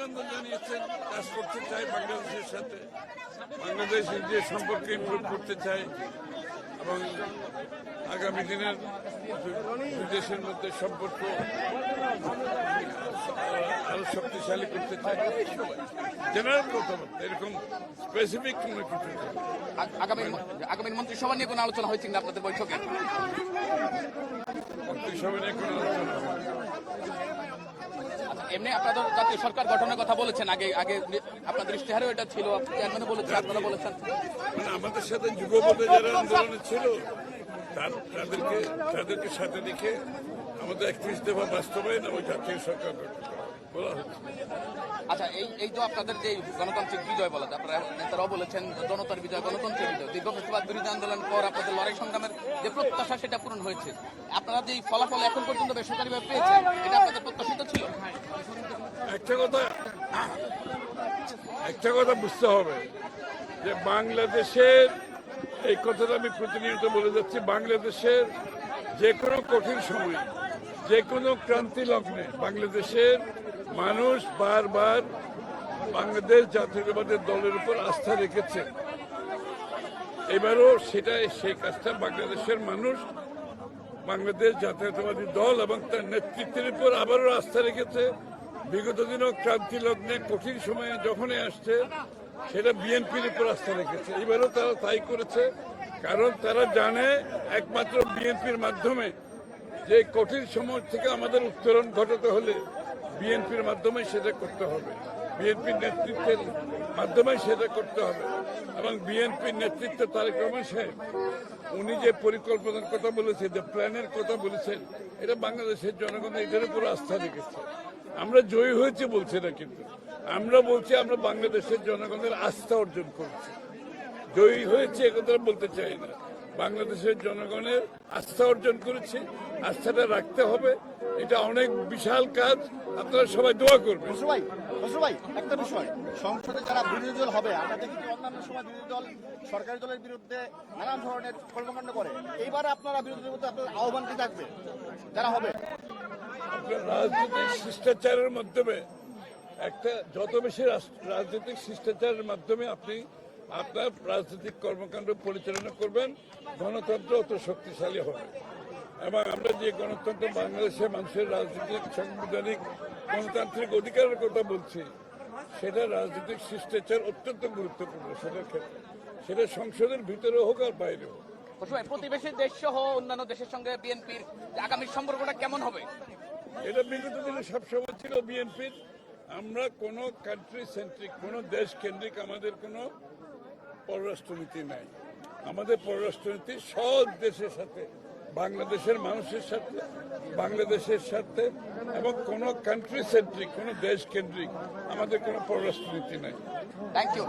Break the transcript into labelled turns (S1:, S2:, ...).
S1: অভিনন্দন জানিয়েছেন। কাজ করতে চাই বাংলাদেশের সাথে, বাংলাদেশের যে সম্পর্ক ইমপ্রুভ করতে চাই এবং আগামী দিনের দুই দেশের মধ্যে সম্পর্ক আরো শক্তিশালী করতে চাই। জেনারেল কথাবার্তা, এরকম স্পেসিফিক কোনো কিছু নেই।
S2: আগামী মন্ত্রিসভা নিয়ে কোনো আলোচনা হয়েছে কিনা আপনাদের বৈঠকে?
S1: মন্ত্রিসভা নিয়ে কোনো আলোচনা হয়।
S2: এমনি আপনাদের জাতীয় সরকার গঠনের কথা বলেছেন, আগে আগে আপনাদের ইশতেহারেও এটা ছিল, চেয়ারম্যানও বলেছেন, আপনারা বলেছেন।
S1: মানে আমাদের সাথে যুবপথে যারা আন্দোলনে ছিল তাদেরকে সাথে রেখে আমাদের 31 দফা বাস্তবায়ন এবং জাতীয় সরকার বলা হচ্ছে।
S2: আচ্ছা, এই তো আপনাদের যে গণতান্ত্রিক বিজয় বলা যায়, আপনারা নেতারাও বলেছেন জনতার বিজয়, গণতন্ত্রের বিজয়। দীর্ঘ ফেসিবাদ বিরোধী আন্দোলনের পর আপনাদের লড়াই সংগ্রামের যে প্রত্যাশা সেটা পূরণ হয়েছে। আপনারা যে ফলাফল এখন পর্যন্ত বেসরকারিভাবে পেয়েছেন, এটা আপনাদের প্রত্যাশিত ছিল?
S1: একটা কথা বুঝতে হবে যে বাংলাদেশের, এই কথাটা আমি প্রতিনিয়ত বলে যাচ্ছি, বাংলাদেশের যে কোনো কঠিন সময়, যে কোনো ক্রান্তি লগ্নে বাংলাদেশের মানুষ বারবার বাংলাদেশ জাতীয়তাবাদের দলের উপর আস্থা রেখেছে। এবারও সেই কাজটা বাংলাদেশের মানুষ বাংলাদেশ জাতীয়তাবাদী দল এবং তার নেতৃত্বের উপর আবারও আস্থা রেখেছে। বিগত দিনও ক্রান্তি লগ্নে কঠিন সময়ে যখনই আসছে সেটা বিএনপির উপর আস্থা রেখেছে। এবারও তারা তাই করেছে, কারণ তারা জানে একমাত্র বিএনপির মাধ্যমে যে কঠিন সময় থেকে আমাদের উত্তরণ ঘটাতে হলে বিএনপির মাধ্যমে সেটা করতে হবে, বিএনপির নেতৃত্বের মাধ্যমে সেটা করতে হবে। এবং বিএনপির নেতৃত্ব তারেক রহমান সাহেব, উনি যে পরিকল্পনার কথা বলেছেন, যে প্ল্যানের কথা বলেছেন, এটা বাংলাদেশের জনগণ এটার উপর আস্থা রেখেছে। আমরা জয়ী হয়েছে বলছি না, কিন্তু আমরা বলছি আমরা বাংলাদেশের জনগণের আস্থা অর্জন করছি। জয়ী হয়েছে একথা বলতে চাই না, বাংলাদেশের জনগণের আস্থা অর্জন করেছি। আস্থাটা রাখতে হবে, এটা অনেক বিশাল কাজ। আপনারা সবাই দোয়া করবেন।
S3: ভাই, একটা বিষয়, সংসদে যারা বিরোধী দল হবে, আমরা দেখি যে অন্যান্য সময় বিরোধী দল সরকারি দলের বিরুদ্ধে নানান ধরনের কর্মকাণ্ড করে। এইবারে আপনারা বিরোধী দলের আপনার আহ্বান কি থাকবে যারা হবে?
S1: রাজনৈতিক শিষ্টাচারের মাধ্যমে যত বেশি রাজনৈতিক শিষ্টাচারের মাধ্যমে আপনি আপনার রাজনৈতিক কর্মকাণ্ড পরিচালনা করবেন, গণতন্ত্র অত শক্তিশালী হবে। এবং আমরা যে গণতন্ত্র, বাংলাদেশের মানুষের রাজনৈতিক, সাংবিধানিক, গণতান্ত্রিক অধিকারের কথা বলছি, সেটা রাজনৈতিক শিষ্টাচার অত্যন্ত গুরুত্বপূর্ণ। সেটার ক্ষেত্রে সেটা সংসদের ভিতরে হোক আর বাইরে হোক।
S2: প্রতিবেশী দেশ সহ অন্যান্য দেশের সঙ্গে বিএনপির আগামী সম্পর্কটা কেমন হবে?
S1: এটা বিগত দিনে সবসময় ছিল বিএনপির। আমরা কোনো কান্ট্রি সেন্ট্রিক, কোনো দেশ কেন্দ্রিক আমাদের কোনো পররাষ্ট্রনীতি নাই। আমাদের পররাষ্ট্রনীতি সব দেশের সাথে, বাংলাদেশের মানুষের সাথে, বাংলাদেশের সাথে, এবং কোনো কান্ট্রি সেন্ট্রিক, কোনো দেশ কেন্দ্রিক আমাদের কোনো পররাষ্ট্রনীতি নাই।
S2: Thank you.